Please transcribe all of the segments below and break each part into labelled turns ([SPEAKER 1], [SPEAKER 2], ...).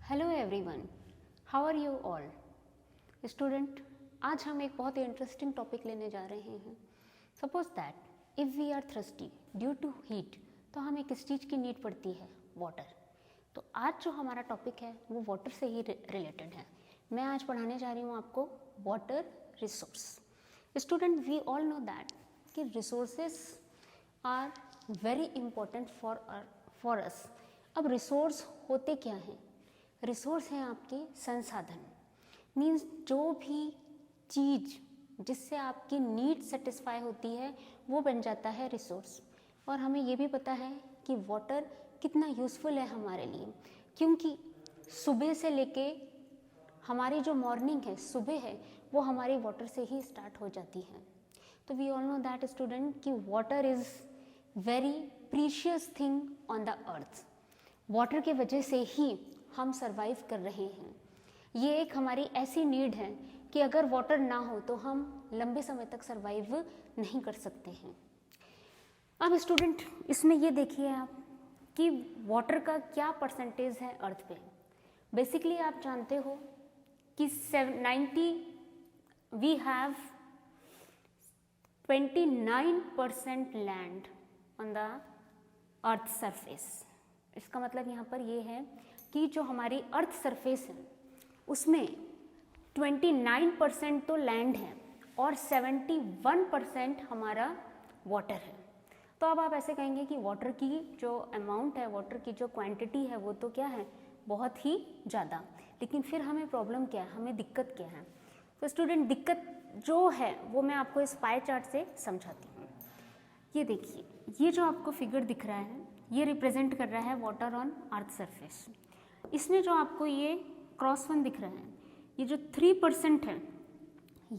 [SPEAKER 1] Hello everyone, how are you all student. आज हम एक बहुत ही इंटरेस्टिंग टॉपिक लेने जा रहे हैं। Suppose that if we are thirsty due to heat, तो हमें किस चीज़ की नीड पड़ती है? वाटर। तो आज जो हमारा टॉपिक है वो वाटर से ही रिलेटेड है। मैं आज पढ़ाने जा रही हूँ आपको water resource. Student, we all know that कि resources are very important for us. अब रिसोर्स होते क्या हैं? रिसोर्स हैं आपके संसाधन। मीन्स जो भी चीज़ जिससे आपकी नीड सेटिस्फाई होती है वो बन जाता है रिसोर्स। और हमें ये भी पता है कि वाटर कितना यूज़फुल है हमारे लिए, क्योंकि सुबह से लेके हमारी जो मॉर्निंग है, सुबह है, वो हमारी वाटर से ही स्टार्ट हो जाती है। तो we all know that student कि water is very precious thing on the earth. Water के वजह से ही हम सरवाइव कर रहे हैं। ये एक हमारी ऐसी नीड है कि अगर वाटर ना हो तो हम लंबे समय तक सरवाइव नहीं कर सकते हैं। अब स्टूडेंट, इसमें ये देखिए आप कि वाटर का क्या परसेंटेज है अर्थ पे। बेसिकली आप जानते हो कि 90 we have 29% land on the earth surface. इसका मतलब यहाँ पर ये है कि जो हमारी अर्थ सरफेस है उसमें 29% तो लैंड है और 71% हमारा वाटर है। तो अब आप ऐसे कहेंगे कि वाटर की जो अमाउंट है, वाटर की जो क्वांटिटी है वो तो क्या है, बहुत ही ज़्यादा। लेकिन फिर हमें प्रॉब्लम क्या है, हमें दिक्कत क्या है? तो स्टूडेंट, दिक्कत जो है वो मैं आपको इस पाई चार्ट से समझाती हूँ। ये देखिए, ये जो आपको फिगर दिख रहा है ये रिप्रेजेंट कर रहा है वाटर ऑन अर्थ सरफेस। इसमें जो आपको ये क्रॉस वन दिख रहा है, ये जो 3% है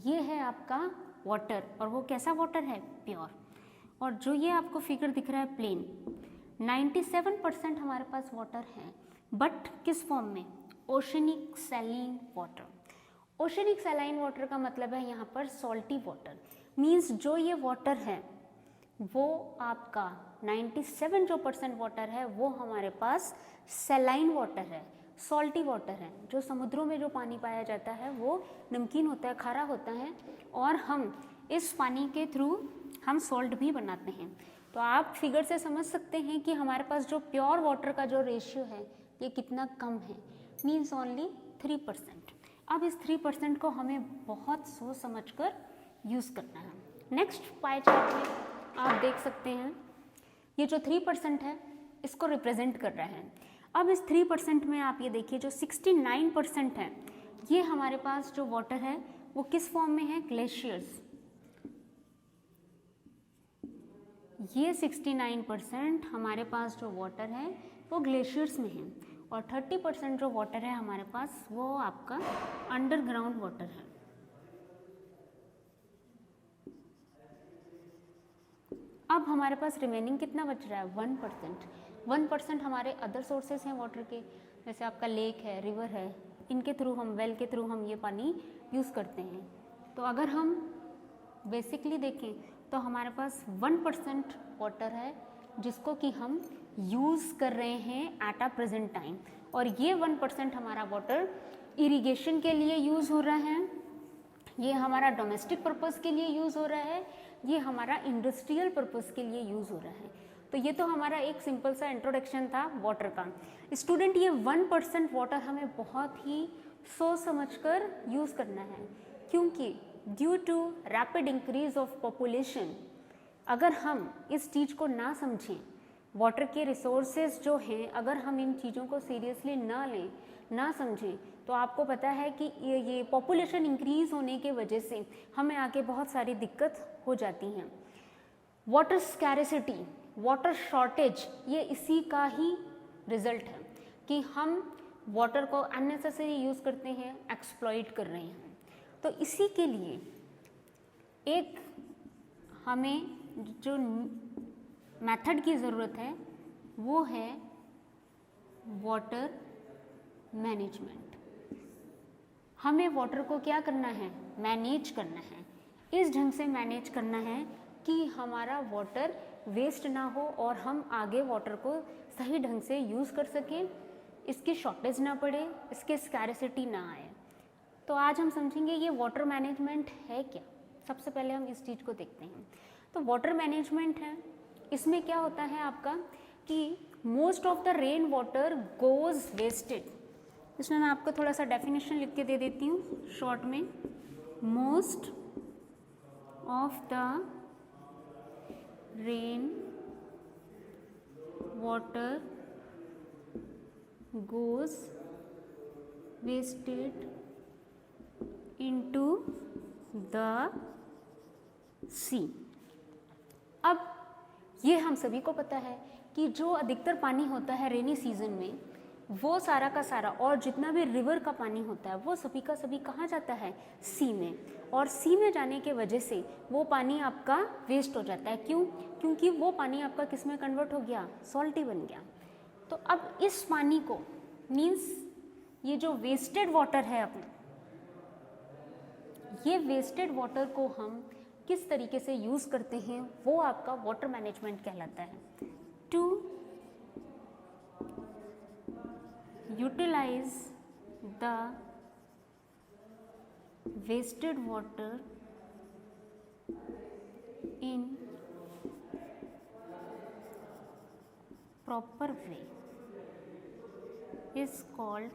[SPEAKER 1] ये है आपका वाटर, और वो कैसा वाटर है? प्योर। और जो ये आपको फिगर दिख रहा है प्लेन, 97% हमारे पास वाटर है, बट किस फॉर्म में? Oceanic saline water. Oceanic saline water का मतलब है यहाँ पर सॉल्टी वाटर। मीन्स जो ये वाटर है वो आपका 97 जो % वाटर है वो हमारे पास सैलाइन वाटर है, सॉल्टी वाटर है। जो समुद्रों में जो पानी पाया जाता है वो नमकीन होता है, खारा होता है, और हम इस पानी के थ्रू हम सॉल्ट भी बनाते हैं। तो आप फिगर से समझ सकते हैं कि हमारे पास जो प्योर वाटर का जो रेशियो है ये कितना कम है। Means only 3%। अब इस 3% को हमें बहुत सोच समझ कर यूज़ करना है। नेक्स्ट पाई चार्ट में आप देख सकते हैं ये जो 3% है इसको रिप्रेजेंट कर रहा है। अब इस 3% में आप ये देखिए जो 69% है ये हमारे पास जो वाटर है वो किस फॉर्म में है? ग्लेशियर्स। ये 69% हमारे पास जो वाटर है वो ग्लेशियर्स में है, और 30% जो वाटर है हमारे पास वो आपका अंडरग्राउंड वाटर है। अब हमारे पास रिमेनिंग कितना बच रहा है? 1%। 1% हमारे अदर सोर्सेस हैं वाटर के, जैसे आपका लेक है, रिवर है, इनके थ्रू हम, वेल के थ्रू हम ये पानी यूज़ करते हैं। तो अगर हम बेसिकली देखें तो हमारे पास 1% वाटर है जिसको कि हम यूज़ कर रहे हैं एट अ प्रेजेंट टाइम, और ये 1% हमारा वाटर इरिगेशन के लिए यूज़ हो रहा है, ये हमारा डोमेस्टिक पर्पस के लिए यूज़ हो रहा है, ये हमारा इंडस्ट्रियल पर्पस के लिए यूज़ हो रहा है। तो ये तो हमारा एक सिंपल सा इंट्रोडक्शन था वाटर का। स्टूडेंट, ये 1% वाटर हमें बहुत ही सोच समझकर यूज़ करना है, क्योंकि due to rapid increase of population अगर हम इस चीज़ को ना समझें, वाटर के रिसोर्सेज जो हैं अगर हम इन चीज़ों को सीरियसली ना लें, ना समझें, तो आपको पता है कि ये पॉपुलेशन इंक्रीज़ होने के वजह से हमें आगे बहुत सारी दिक्कत हो जाती हैं। वाटर स्कैरिसिटी, वाटर शॉर्टेज, ये इसी का ही रिजल्ट है कि हम वाटर को अननेसेसरी यूज़ करते हैं, एक्सप्लॉइट कर रहे हैं। तो इसी के लिए एक हमें जो मेथड की ज़रूरत है वो है वाटर मैनेजमेंट। हमें वाटर को क्या करना है? मैनेज करना है। इस ढंग से मैनेज करना है कि हमारा वाटर वेस्ट ना हो और हम आगे वाटर को सही ढंग से यूज़ कर सकें, इसकी शॉर्टेज ना पड़े, इसके स्कैरसिटी ना आए। तो आज हम समझेंगे ये वाटर मैनेजमेंट है क्या। सबसे पहले हम इस चीज़ को देखते हैं। तो वाटर मैनेजमेंट है, इसमें क्या होता है आपका कि most of the rain water goes wasted. इसमें मैं आपको थोड़ा सा डेफिनेशन लिख के दे देती हूँ शॉर्ट में। Most of the rain water goes wasted into the sea। अब ये हम सभी को पता है कि जो अधिकतर पानी होता है रेनी सीजन में, वो सारा का सारा और जितना भी रिवर का पानी होता है वो सभी का सभी कहाँ जाता है, सी में। और सी में जाने के वजह से वो पानी आपका वेस्ट हो जाता है। क्यों? क्योंकि वो पानी आपका किस में कन्वर्ट हो गया, सॉल्टी बन गया। तो अब इस पानी को मीन्स ये जो वेस्टेड वाटर है अपना, ये वेस्टेड वाटर को हम किस तरीके से यूज़ करते हैं वो आपका वाटर मैनेजमेंट कहलाता है। To utilise the wasted water in proper way is called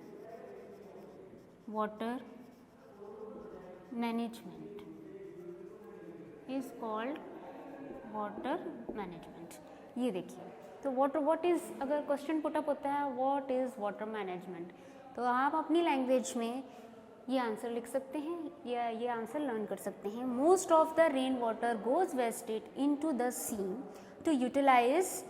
[SPEAKER 1] water management, is called water management। ये देखिए, तो व्हाट इज़, अगर क्वेश्चन पुटअप होता है व्हाट इज़ वाटर मैनेजमेंट, तो आप अपनी लैंग्वेज में ये आंसर लिख सकते हैं या ये आंसर लर्न कर सकते हैं। Most of the rain water goes wasted into the sea to utilize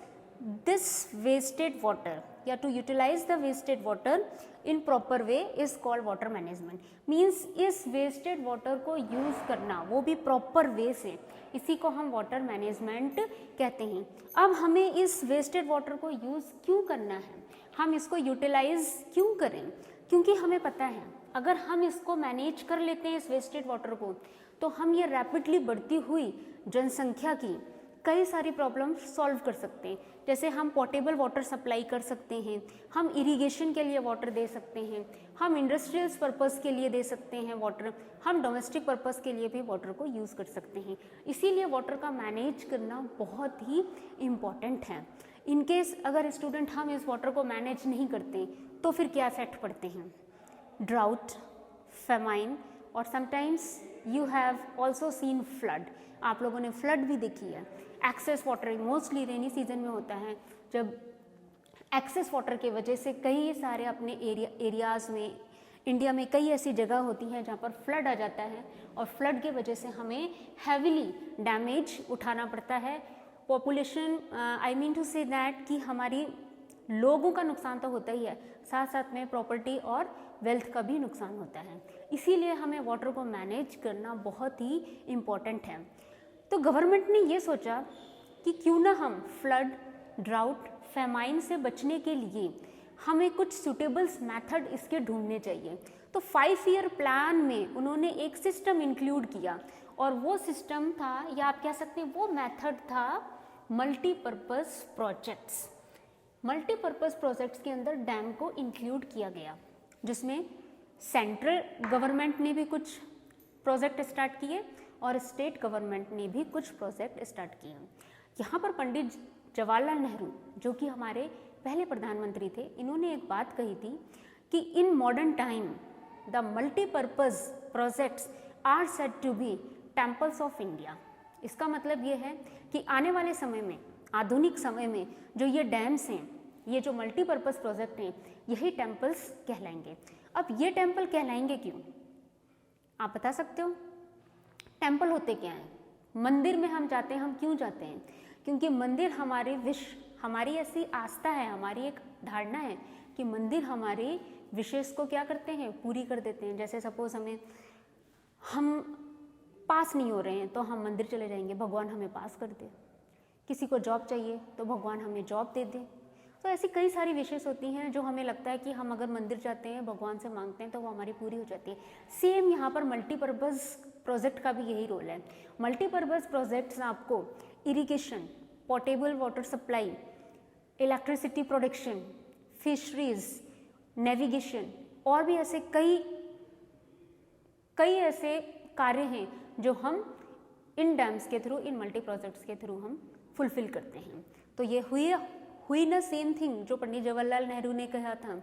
[SPEAKER 1] this wasted water या to utilise the wasted water in proper way is called water management. Means इस वेस्टेड वाटर को use करना, वो भी proper way से, इसी को हम वाटर मैनेजमेंट कहते हैं। अब हमें इस वेस्टेड वाटर को यूज़ क्यों करना है, हम इसको यूटिलाइज क्यों करें? क्योंकि हमें पता है अगर हम इसको मैनेज कर लेते हैं इस वेस्टेड वाटर को, तो हम ये रैपिडली बढ़ती हुई जनसंख्या की कई सारी प्रॉब्लम सॉल्व कर सकते हैं। जैसे हम पोर्टेबल वाटर सप्लाई कर सकते हैं, हम इरिगेशन के लिए वाटर दे सकते हैं, हम इंडस्ट्रियल पर्पस के लिए दे सकते हैं वाटर, हम डोमेस्टिक पर्पस के लिए भी वाटर को यूज़ कर सकते हैं। इसीलिए वाटर का मैनेज करना बहुत ही इम्पॉर्टेंट है। इनकेस अगर स्टूडेंट हम इस वाटर को मैनेज नहीं करते तो फिर क्या इफेक्ट पड़ते हैं, ड्राउट, फेमाइन, और sometimes you have also seen flood. आप लोगों ने फ्लड भी देखी है। Excess water mostly rainy season में होता है, जब एक्सेस वाटर के वजह से कई सारे अपने एरियाज़ में इंडिया में कई ऐसी जगह होती हैं जहाँ पर फ्लड आ जाता है, और फ्लड के वजह से हमें हैविली डैमेज उठाना पड़ता है। Population, I mean to say that कि हमारी लोगों का नुकसान तो होता ही है, साथ साथ में प्रॉपर्टी और वेल्थ का भी नुकसान होता है। इसीलिए हमें वाटर को मैनेज करना बहुत ही इम्पॉर्टेंट है। तो गवर्नमेंट ने ये सोचा कि क्यों ना हम फ्लड, ड्राउट, फेमाइन से बचने के लिए हमें कुछ सूटेबल्स मेथड इसके ढूंढने चाहिए। तो 5 ईयर प्लान में उन्होंने एक सिस्टम इंक्लूड किया, और वो सिस्टम था, या आप कह सकते हैं वो मेथड था, मल्टीपर्पज़ प्रोजेक्ट्स। मल्टीपर्पज़ प्रोजेक्ट्स के अंदर डैम को इंक्लूड किया गया, जिसमें सेंट्रल गवर्नमेंट ने भी कुछ प्रोजेक्ट स्टार्ट किए और स्टेट गवर्नमेंट ने भी कुछ प्रोजेक्ट स्टार्ट किए। यहाँ पर पंडित जवाहरलाल नेहरू, जो कि हमारे पहले प्रधानमंत्री थे, इन्होंने एक बात कही थी कि in modern time the multipurpose projects are said to be temples of India. इसका मतलब ये है कि आने वाले समय में, आधुनिक समय में, जो ये डैम्स हैं, ये जो मल्टीपर्पज़ प्रोजेक्ट हैं, यही टेम्पल्स कहलाएंगे। अब ये टेम्पल कहलाएंगे क्यों, आप बता सकते हो? टेम्पल होते क्या हैं? मंदिर में हम जाते हैं, हम क्यों जाते हैं? क्योंकि मंदिर हमारे हमारी ऐसी आस्था है, हमारी एक धारणा है कि मंदिर हमारे विशेष को क्या करते हैं, पूरी कर देते हैं। जैसे सपोज हम पास नहीं हो रहे हैं तो हम मंदिर चले जाएंगे, भगवान हमें पास कर दे। किसी को जॉब चाहिए तो भगवान हमें जॉब दे दे। तो ऐसी कई सारी विशेष होती हैं जो हमें लगता है कि हम अगर मंदिर जाते हैं, भगवान से मांगते हैं तो वो हमारी पूरी हो जाती है। सेम यहाँ पर मल्टीपर्पज़ प्रोजेक्ट का भी यही रोल है। मल्टीपर्पज़ प्रोजेक्ट्स आपको irrigation, portable water supply, electricity production, fisheries navigation, और भी ऐसे कई ऐसे कार्य हैं जो हम इन डैम्स के थ्रू, इन मल्टी प्रोजेक्ट्स के थ्रू हम फुलफिल करते हैं। तो ये हुई ना सेम थिंग जो पंडित जवाहरलाल नेहरू ने कहा था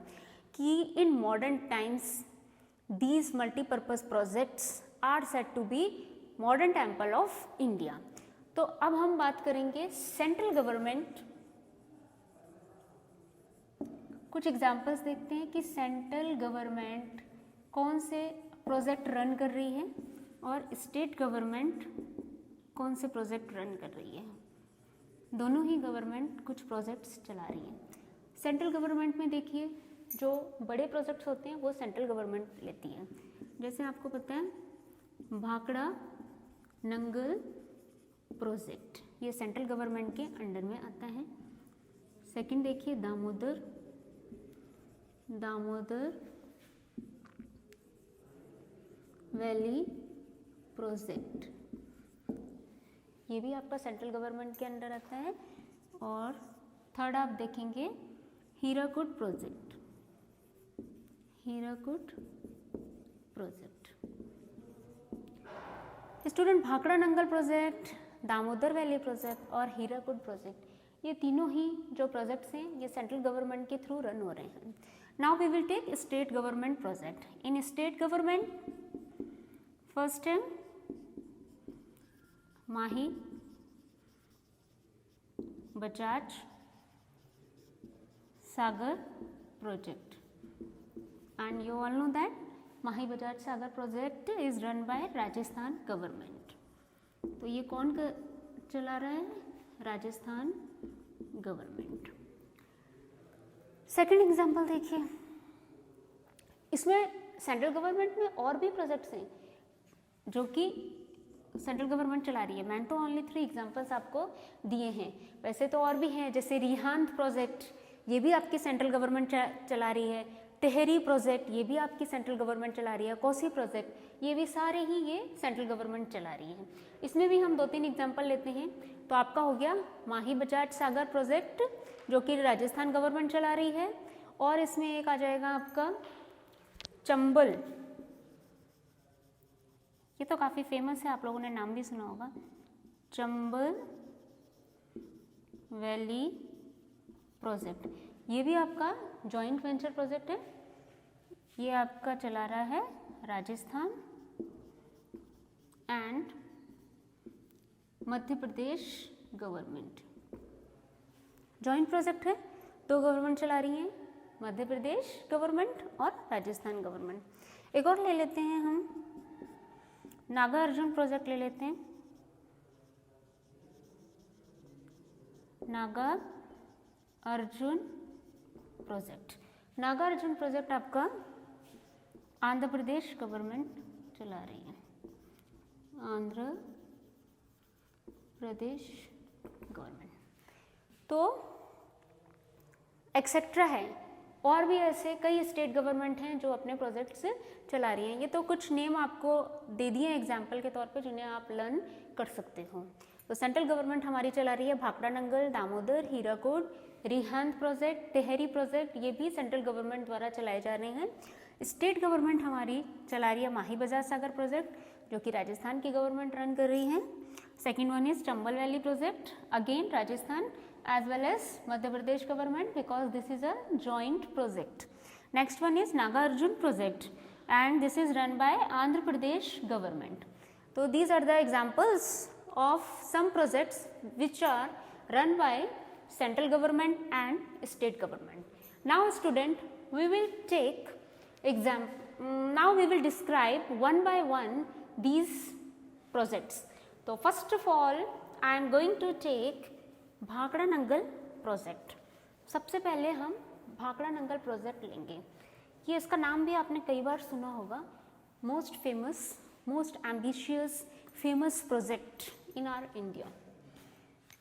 [SPEAKER 1] कि in modern times these multipurpose projects are said to be modern temple of India. तो अब हम बात करेंगे सेंट्रल गवर्नमेंट, कुछ एग्जाम्पल्स देखते हैं कि सेंट्रल गवर्नमेंट कौन से प्रोजेक्ट रन कर रही है और स्टेट गवर्नमेंट कौन से प्रोजेक्ट रन कर रही है। दोनों ही गवर्नमेंट कुछ प्रोजेक्ट्स चला रही है। सेंट्रल गवर्नमेंट में देखिए जो बड़े प्रोजेक्ट्स होते हैं वो सेंट्रल गवर्नमेंट लेती है। जैसे आपको पता है भाखड़ा नंगल प्रोजेक्ट, ये सेंट्रल गवर्नमेंट के अंडर में आता है। सेकंड देखिए दामोदर वैली प्रोजेक्ट, ये भी आपका सेंट्रल गवर्नमेंट के अंडर आता है। और थर्ड आप देखेंगे Hirakud project, student Bhakra Nangal project, Damodar valley project और हीराकुड प्रोजेक्ट, ये तीनों ही जो प्रोजेक्ट्स हैं ये सेंट्रल गवर्नमेंट के थ्रू रन हो रहे हैं। Now we will take state government project. In state government first है Mahi Bajaj Sagar project, and you all know that Mahi Bajaj Sagar project is run by Rajasthan government. तो ये कौन चला रहा है? राजस्थान गवर्नमेंट। सेकंड एग्जांपल देखिए, इसमें सेंट्रल गवर्नमेंट में और भी प्रोजेक्ट्स हैं जो कि सेंट्रल गवर्नमेंट चला रही है। मैंने तो ओनली 3 एग्जांपल्स आपको दिए हैं, वैसे तो और भी हैं जैसे रिहांद प्रोजेक्ट, ये भी आपकी सेंट्रल गवर्नमेंट चला रही है। टेहरी प्रोजेक्ट, ये भी आपकी सेंट्रल गवर्नमेंट चला रही है। कोसी प्रोजेक्ट, ये भी सारे ही ये सेंट्रल गवर्नमेंट चला रही है। इसमें भी हम 2-3 एग्जांपल लेते हैं। तो आपका हो गया माही बजाज सागर प्रोजेक्ट जो कि राजस्थान गवर्नमेंट चला रही है, और इसमें एक आ जाएगा आपका चंबल, ये तो काफ़ी फेमस है, आप लोगों ने नाम भी सुना होगा, चंबल वैली प्रोजेक्ट। ये भी आपका जॉइंट वेंचर प्रोजेक्ट है, ये आपका चला रहा है Rajasthan and Madhya Pradesh government. Joint project है, 2 गवर्नमेंट चला रही हैं, मध्य प्रदेश गवर्नमेंट और राजस्थान गवर्नमेंट। एक और ले लेते हैं हम, नागा अर्जुन प्रोजेक्ट ले लेते हैं। नागा अर्जुन प्रोजेक्ट, नागा अर्जुन प्रोजेक्ट आपका आंध्र प्रदेश गवर्नमेंट चला रही है, आंध्र प्रदेश गवर्नमेंट। तो एक्सेट्रा है, और भी ऐसे कई स्टेट गवर्नमेंट हैं जो अपने प्रोजेक्ट्स चला रही हैं। ये तो कुछ नेम आपको दे दिए एग्जाम्पल के तौर पे जिन्हें आप लर्न कर सकते हो। तो सेंट्रल गवर्नमेंट हमारी चला रही है भाखड़ा नंगल, दामोदर, हीराकुड, रिहांद प्रोजेक्ट, टेहरी प्रोजेक्ट, ये भी सेंट्रल गवर्नमेंट द्वारा चलाए जा रहे हैं। स्टेट गवर्नमेंट हमारी चला रही है माही बजाज सागर प्रोजेक्ट जो कि राजस्थान की गवर्नमेंट रन कर रही है। Second one is Chambal valley project, again Rajasthan as well as Madhya Pradesh government because this is a joint project. Next one is Naga Arjun project and this is run by Andhra Pradesh government. So these are the examples of some projects which are run by central government and state government. Now student, we will take now we will describe one by one these projects. So first of all I am going to take Bhakra Nangal project. सबसे पहले हम Bhakra Nangal project लेंगे। ये इसका नाम भी आपने कई बार सुना होगा, most famous, most ambitious famous project in our India.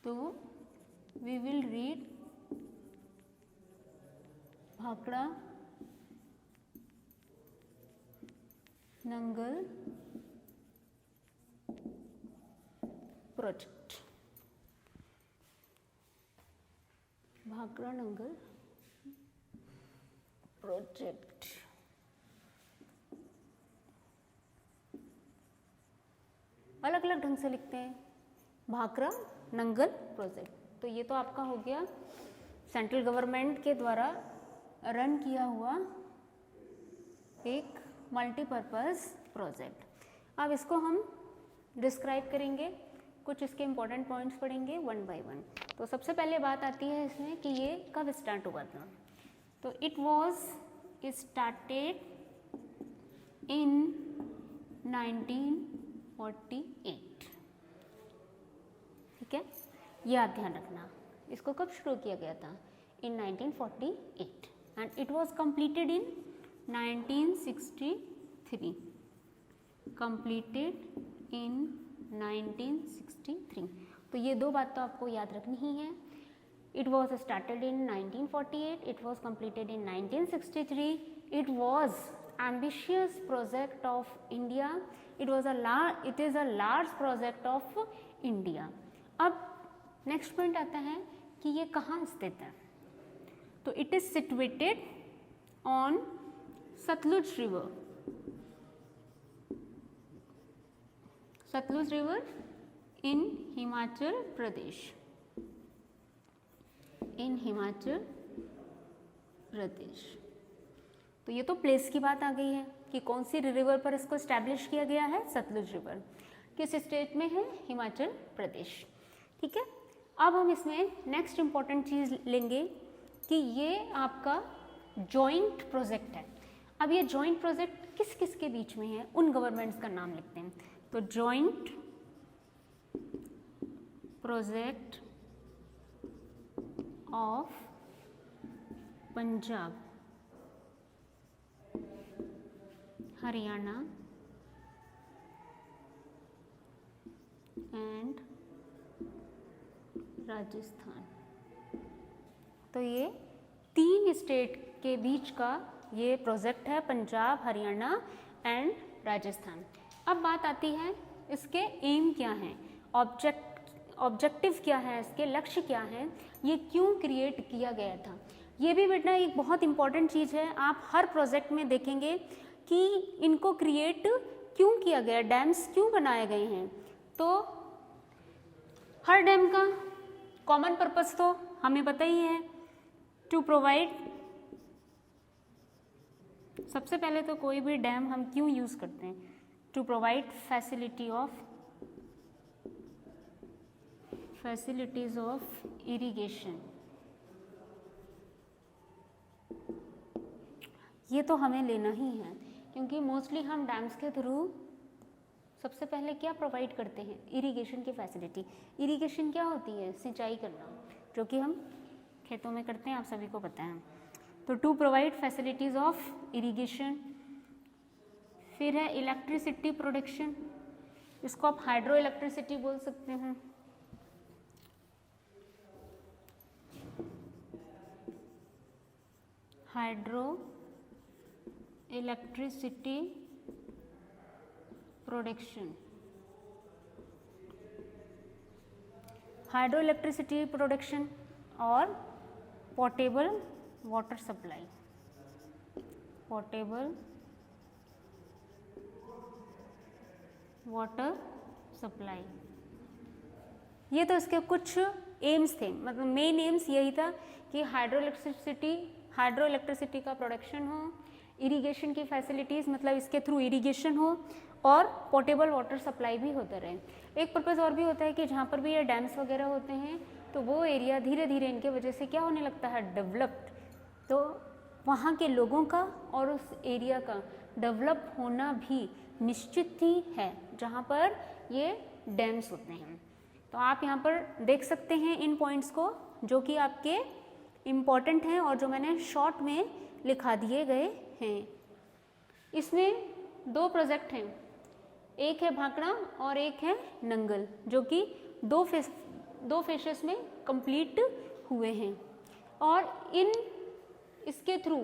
[SPEAKER 1] तो we will read Bhakra Nangal project. Bhakra Nangal project, अलग अलग ढंग से लिखते हैं, भाखड़ा नंगल प्रोजेक्ट। तो ये तो आपका हो गया सेंट्रल गवर्नमेंट के द्वारा रन किया हुआ एक मल्टीपर्पज़ प्रोजेक्ट। अब इसको हम डिस्क्राइब करेंगे, कुछ इसके इम्पोर्टेंट पॉइंट्स पढ़ेंगे वन बाय वन। तो सबसे पहले बात आती है इसमें कि ये कब स्टार्ट हुआ था। तो इट वॉज स्टार्टेड इन 1948, ठीक है, ये आप ध्यान रखना। इसको कब शुरू किया गया था? इन 1948 and it was completed in 1963, completed in 1963। तो ये दो बात तो आपको याद रखनी ही है। It was started in 1948, it was completed in 1963, it was ambitious project of India, it is a large project of India। अब नेक्स्ट पॉइंट आता है कि ये कहाँ स्थित है। तो it is situated on Sutlej river, Sutlej river in Himachal Pradesh, in Himachal Pradesh. तो ये तो प्लेस की बात आ गई है कि कौन सी रिवर पर इसको स्टैब्लिश किया गया है, सतलुज रिवर। किस स्टेट में है? हिमाचल प्रदेश, ठीक है। अब हम इसमें नेक्स्ट इम्पॉर्टेंट चीज़ लेंगे कि ये आपका जॉइंट प्रोजेक्ट है। अब ये जॉइंट प्रोजेक्ट किस किस के बीच में है, उन गवर्नमेंट्स का नाम लिखते हैं। तो joint project of Punjab, Haryana and Rajasthan. तो ये 3 स्टेट के बीच का ये प्रोजेक्ट है, पंजाब, हरियाणा एंड राजस्थान। अब बात आती है इसके एम क्या हैं, ऑब्जेक्टिव क्या है, इसके लक्ष्य क्या हैं, ये क्यों क्रिएट किया गया था। ये भी बेटा एक बहुत इंपॉर्टेंट चीज़ है। आप हर प्रोजेक्ट में देखेंगे कि इनको क्रिएट क्यों किया गया, डैम्स क्यों बनाए गए हैं। तो हर डैम का कॉमन पर्पस तो हमें पता ही है, टू प्रोवाइड, सबसे पहले तो कोई भी डैम हम क्यों यूज करते हैं, to provide facilities of irrigation. ये तो हमें लेना ही है क्योंकि मोस्टली हम डैम्स के थ्रू सबसे पहले क्या प्रोवाइड करते हैं, इरिगेशन की फैसिलिटी। इरिगेशन क्या होती है? सिंचाई करना, जो कि हम खेतों में करते हैं, आप सभी को पता है। तो to provide facilities of irrigation. फिर है इलेक्ट्रिसिटी प्रोडक्शन, इसको आप हाइड्रो इलेक्ट्रिसिटी बोल सकते हैं। Hydro electricity production, hydro electricity production और portable water supply, portable water supply. ये तो इसके कुछ एम्स थे, मतलब मेन एम्स यही था कि हाइड्रो इलेक्ट्रिसिटी का प्रोडक्शन हो, इरिगेशन की फैसिलिटीज़ मतलब इसके थ्रू इरिगेशन हो और पोर्टेबल वाटर सप्लाई भी होता रहे। एक पर्पज़ और भी होता है कि जहाँ पर भी ये डैम्स वगैरह होते हैं तो वो एरिया धीरे धीरे इनके वजह से क्या होने लगता है, डेवलप्ड। तो वहाँ के लोगों का और उस एरिया का डेवलप होना भी निश्चित ही है जहाँ पर ये डैम्स होते हैं। तो आप यहाँ पर देख सकते हैं इन पॉइंट्स को जो कि आपके इम्पॉर्टेंट हैं और जो मैंने शॉर्ट में लिखा दिए गए हैं। इसमें 2 प्रोजेक्ट हैं, एक है भाखड़ा और एक है नंगल, जो कि दो फेसेस में कंप्लीट हुए हैं। और इसके थ्रू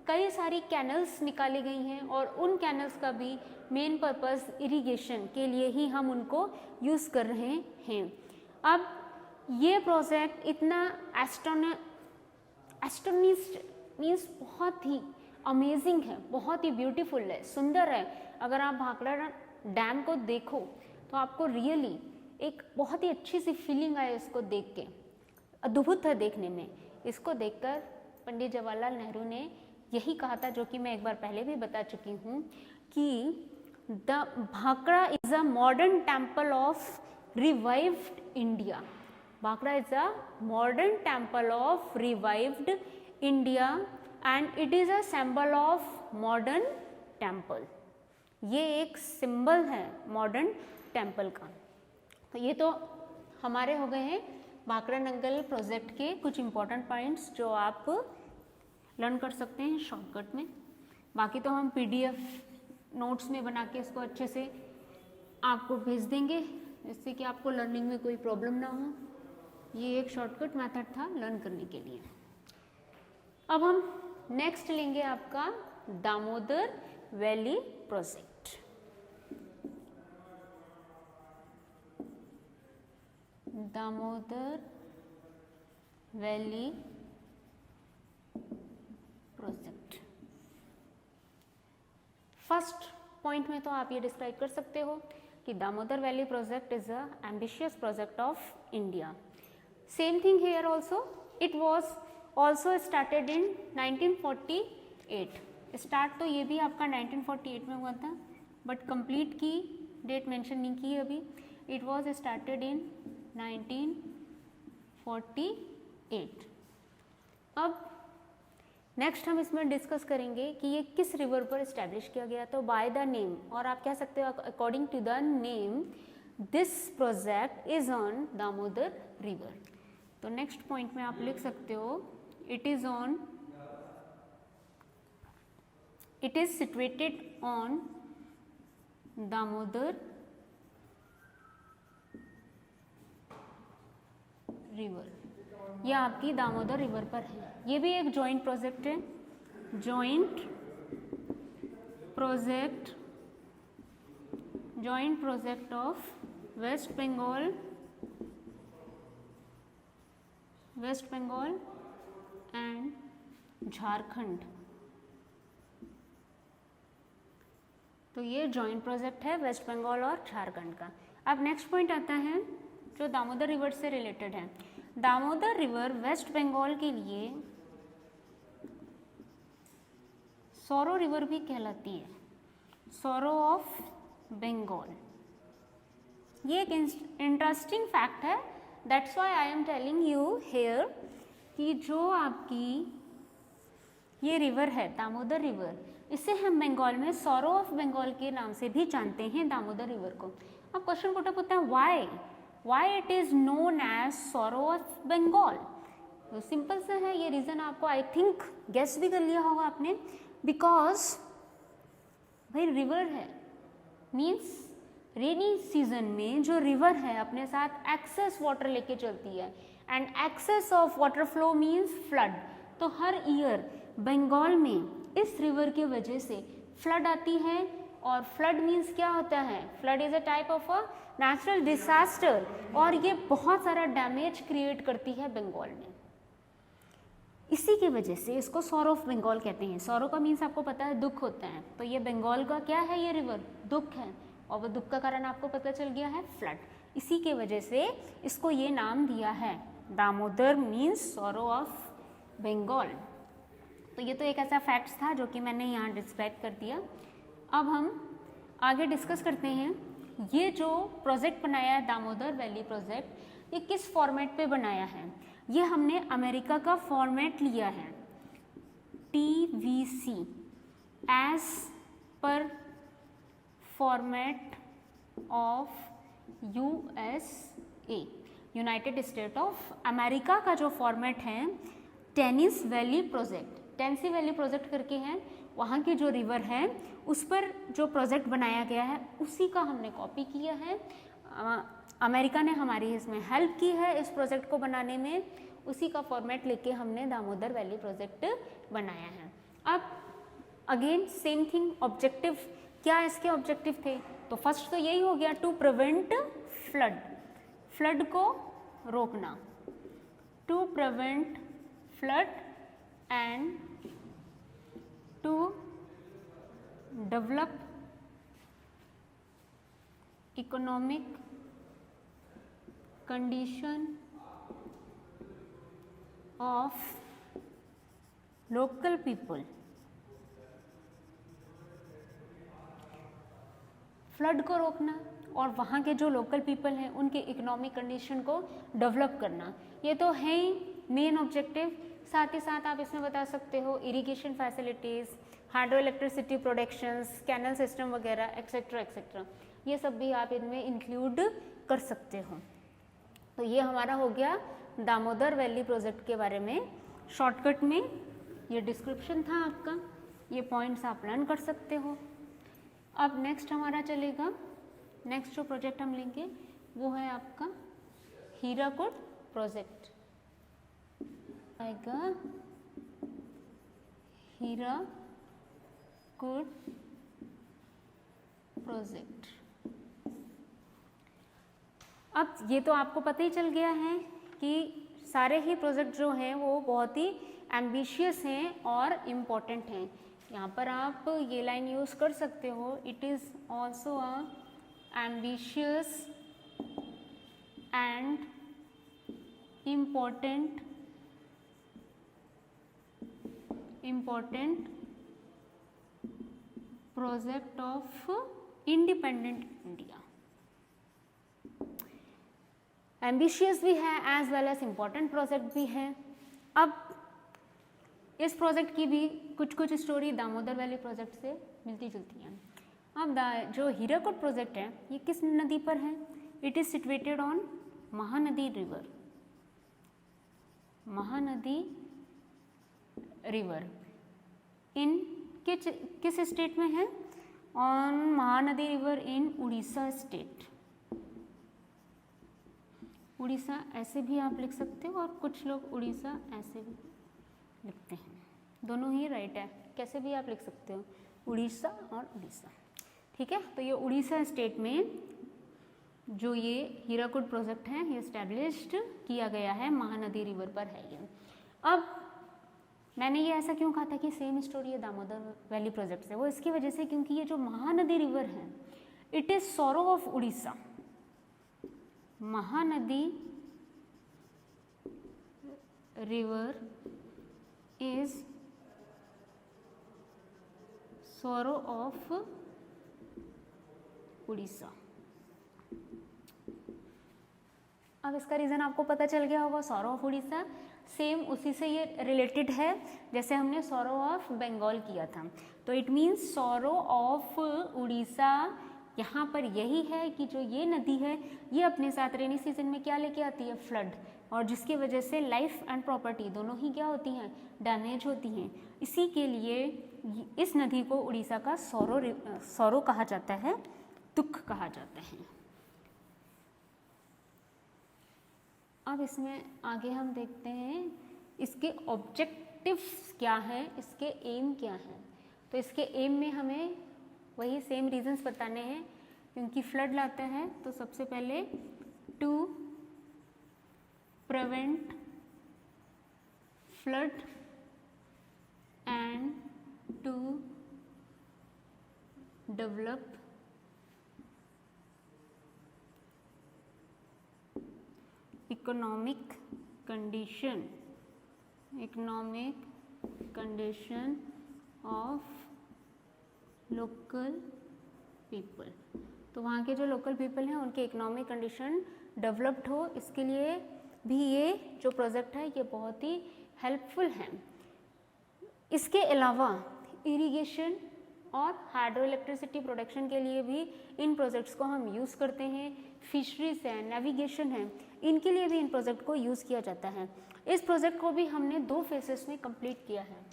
[SPEAKER 1] कई सारी कैनल्स निकाली गई हैं और उन कैनल्स का भी मेन पर्पस इरिगेशन के लिए ही हम उनको यूज़ कर रहे हैं। अब ये प्रोजेक्ट इतना एस्टोनिश्ड मीन्स बहुत ही अमेजिंग है, बहुत ही ब्यूटीफुल है, सुंदर है। अगर आप भाखड़ा डैम को देखो तो आपको रियली एक बहुत ही अच्छी सी फीलिंग आए इसको देख के, अद्भुत है देखने में। इसको देखकर पंडित जवाहरलाल नेहरू ने यही कहा था, जो कि मैं एक बार पहले भी बता चुकी हूँ, कि the Bhakra is a modern temple of revived India. Bhakra is a modern temple of revived India and it is a symbol of modern temple. ये एक सिंबल है मॉडर्न टेम्पल का। तो ये तो हमारे हो गए हैं भाखड़ा नंगल प्रोजेक्ट के कुछ इम्पोर्टेंट पॉइंट्स जो आप लर्न कर सकते हैं शॉर्टकट में। बाकी तो हम PDF नोट्स में बना के इसको अच्छे से आपको भेज देंगे, जिससे कि आपको लर्निंग में कोई प्रॉब्लम ना हो। ये एक शॉर्टकट मेथड था लर्न करने के लिए। अब हम नेक्स्ट लेंगे आपका Damodar valley project. Damodar valley project. First point में तो आप ये डिस्क्राइब कर सकते हो कि Damodar valley project is a ambitious project of India. Same thing here also, it was also started in 1948। Start तो ये भी आपका 1948 में हुआ था, बट कंप्लीट की डेट मेंशन नहीं की अभी। It was started in 1948। अब नेक्स्ट हम इसमें डिस्कस करेंगे कि ये किस रिवर पर इस्टेब्लिश किया गया। तो बाय द नेम, और आप कह सकते हो according to the name, this project is on Damodar river. तो नेक्स्ट पॉइंट में आप लिख सकते हो it is situated on Damodar river. यह आपकी दामोदर रिवर पर है। ये भी एक जॉइंट प्रोजेक्ट है, joint project of West Bengal and Jharkhand. तो ये जॉइंट प्रोजेक्ट है वेस्ट बंगाल और झारखंड का। अब नेक्स्ट पॉइंट आता है जो दामोदर रिवर से रिलेटेड है। दामोदर रिवर वेस्ट बंगाल के लिए सौरो रिवर भी कहलाती है, सौरो ऑफ बंगाल। ये एक इंटरेस्टिंग फैक्ट है, that's why I am telling you here कि जो आपकी ये रिवर है दामोदर रिवर, इसे हम बंगाल में सौरो ऑफ बंगाल के नाम से भी जानते हैं दामोदर रिवर को। अब क्वेश्चन पुटअप होता है why it is known as sorrow of Bengal. तो सिंपल सा है, ये रीजन आपको आई थिंक गेस भी कर लिया होगा आपने, बिकॉज भाई रिवर है मीन्स रेनी सीजन में जो रिवर है अपने साथ एक्सेस वाटर लेके चलती है, and excess of water flow means flood. तो हर ईयर बंगाल में इस रिवर की वजह से फ्लड आती है, और फ्लड मीन्स क्या होता है, flood is a type of a natural disaster, और ये बहुत सारा डैमेज क्रिएट करती है बंगाल में। इसी की वजह से इसको सौरो ऑफ बंगाल कहते हैं। सौरो का मीन्स आपको पता है दुख होता है, तो ये बंगाल का क्या है, ये रिवर दुख है, और वो दुख का कारण आपको पता चल गया है फ्लड। इसी के वजह से इसको ये नाम दिया है Damodar means sorrow of Bengal. तो ये तो एक ऐसा फैक्ट्स था जो कि मैंने यहाँ डिस्क्राइब कर दिया। अब हम आगे डिस्कस करते हैं ये जो प्रोजेक्ट बनाया है दामोदर वैली प्रोजेक्ट, ये किस फॉर्मेट पे बनाया है। ये हमने अमेरिका का फॉर्मेट लिया है, TVC as per format of USA, United State of America का जो फॉर्मेट है tennis valley project, Tennessee valley project करके है, वहाँ की जो रिवर है उस पर जो प्रोजेक्ट बनाया गया है उसी का हमने कॉपी किया है। अमेरिका ने हमारी इसमें हेल्प की है इस प्रोजेक्ट को बनाने में, उसी का फॉर्मेट लेके हमने दामोदर वैली प्रोजेक्ट बनाया है। अब अगेन सेम थिंग, ऑब्जेक्टिव क्या इसके ऑब्जेक्टिव थे, तो फर्स्ट तो यही हो गया टू प्रिवेंट फ्लड, फ्लड को रोकना, to prevent flood and to develop economic condition of local people. Flood को रोकना और वहाँ के जो लोकल पीपल हैं उनके इकोनॉमिक कंडीशन को डेवलप करना, ये तो है ही मेन ऑब्जेक्टिव। साथ ही साथ आप इसमें बता सकते हो irrigation facilities, hydro electricity productions, canal system वगैरह एक्सेट्रा एक्सेट्रा, ये सब भी आप इनमें इंक्लूड कर सकते हो। तो ये हमारा हो गया दामोदर वैली प्रोजेक्ट के बारे में शॉर्टकट में, ये डिस्क्रिप्शन था आपका, ये पॉइंट्स आप लर्न कर सकते हो। अब नेक्स्ट हमारा चलेगा, नेक्स्ट जो प्रोजेक्ट हम लेंगे वो है आपका हीराकुड प्रोजेक्ट आएगा, हीराकुड प्रोजेक्ट। अब ये तो आपको पता ही चल गया है कि सारे ही प्रोजेक्ट जो हैं वो बहुत ही एम्बिशियस हैं और इम्पोर्टेंट हैं। यहाँ पर आप ये लाइन यूज़ कर सकते हो, it is also a ambitious and important project of independent India. Ambitious भी है as well as important project भी है। अब इस प्रोजेक्ट की भी कुछ कुछ स्टोरी दामोदर वैली प्रोजेक्ट से मिलती जुलती है। अब जो हीराकुड प्रोजेक्ट है ये किस नदी पर है? It is situated on Mahanadi river. Mahanadi river in किस स्टेट में है? On Mahanadi river in Orissa state. Orissa ऐसे भी आप लिख सकते हो और कुछ लोग उड़ीसा ऐसे भी लिखते हैं, दोनों ही राइट है, कैसे भी आप लिख सकते हो, उड़ीसा और उड़ीसा। ठीक है, तो ये उड़ीसा स्टेट में जो ये हीराकुड प्रोजेक्ट है ये एस्टैब्लिश्ड किया गया है, महानदी रिवर पर है ये। अब मैंने ये ऐसा क्यों कहा था कि सेम स्टोरी है दामोदर वैली प्रोजेक्ट से, वो इसकी वजह से क्योंकि ये जो महानदी रिवर है it is sorrow of Orissa. Mahanadi river is sorrow of Orissa. अब इसका रीज़न आपको पता चल गया होगा, सॉरो ऑफ उड़ीसा सेम उसी से ये रिलेटेड है जैसे हमने सॉरो ऑफ बंगाल किया था। तो it means sorrow of Orissa यहाँ पर यही है कि जो ये नदी है ये अपने साथ रेनी सीजन में क्या लेके आती है? फ्लड, और जिसकी वजह से लाइफ एंड प्रॉपर्टी दोनों ही क्या होती हैं? डैमेज होती हैं। इसी के लिए इस नदी को उड़ीसा का सॉरो कहा जाता है, दुख कहा जाता है। अब इसमें आगे हम देखते हैं इसके ऑब्जेक्टिव्स क्या है, इसके एम क्या है। तो इसके एम में हमें वही सेम रीजंस बताने हैं, क्योंकि फ्लड लाता है तो सबसे पहले to prevent flood and to develop economic condition of local people. तो वहाँ के जो लोकल पीपल हैं उनके इकोनॉमिक कंडीशन डेवलप्ड हो, इसके लिए भी ये जो प्रोजेक्ट है ये बहुत ही हेल्पफुल है। इसके अलावा इरिगेशन और हाइड्रो इलेक्ट्रिसिटी प्रोडक्शन के लिए भी इन प्रोजेक्ट्स को हम यूज़ करते हैं। फिशरीज है, नेविगेशन है, इनके लिए भी इन प्रोजेक्ट को यूज़ किया जाता है। इस प्रोजेक्ट को भी हमने 2 फेसेस में कंप्लीट किया है।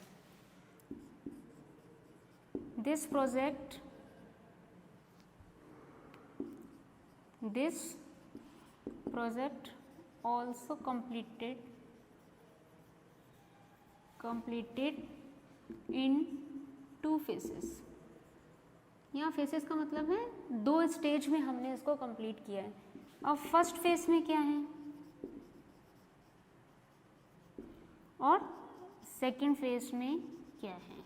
[SPEAKER 1] This project also completed in 2 phases। यहाँ फेसेस का मतलब है 2 स्टेज में हमने इसको कंप्लीट किया है। अब फर्स्ट फेज में क्या है और सेकंड फेज में क्या है।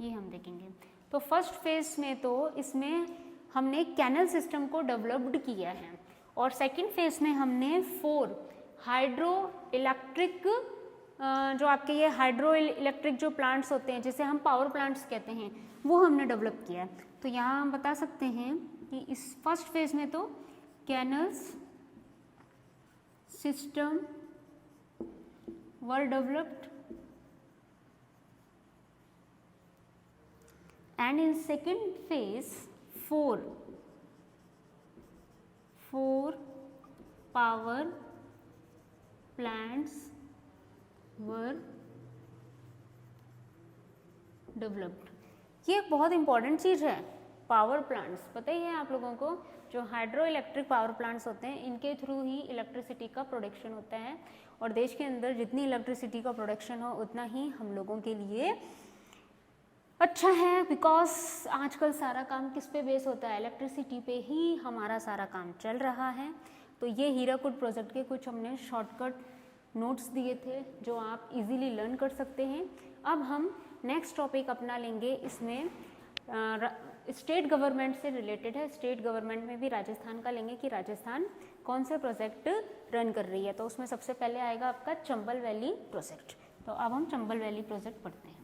[SPEAKER 1] ये हम देखेंगे। तो फर्स्ट फेज में तो इसमें हमने कैनल सिस्टम को डेवलप्ड किया है, और सेकंड फेज में हमने 4 हाइड्रो इलेक्ट्रिक जो आपके ये हाइड्रो इलेक्ट्रिक जो प्लांट्स होते हैं जिसे हम पावर प्लांट्स कहते हैं, वो हमने डेवलप किया है। तो यहाँ हम बता सकते हैं कि इस फर्स्ट फेज में तो canals system were developed, and in second phase 4 power plants were developed। ये एक बहुत इंपॉर्टेंट चीज़ है, पावर प्लांट्स। पता ही है आप लोगों को, जो हाइड्रो इलेक्ट्रिक पावर प्लांट्स होते हैं इनके थ्रू ही इलेक्ट्रिसिटी का प्रोडक्शन होता है, और देश के अंदर जितनी इलेक्ट्रिसिटी का प्रोडक्शन हो उतना ही हम लोगों के लिए अच्छा है, बिकॉज आजकल सारा काम किस पे बेस होता है, इलेक्ट्रिसिटी पे ही हमारा सारा काम चल रहा है। तो ये हीराकुड प्रोजेक्ट के कुछ हमने शॉर्टकट नोट्स दिए थे जो आप इजीली लर्न कर सकते हैं। अब हम नेक्स्ट टॉपिक अपना लेंगे, इसमें स्टेट गवर्नमेंट से रिलेटेड है। स्टेट गवर्नमेंट में भी राजस्थान का लेंगे कि राजस्थान कौन से प्रोजेक्ट रन कर रही है। तो उसमें सबसे पहले आएगा आपका चंबल वैली प्रोजेक्ट। तो अब हम चंबल वैली प्रोजेक्ट पढ़ते हैं।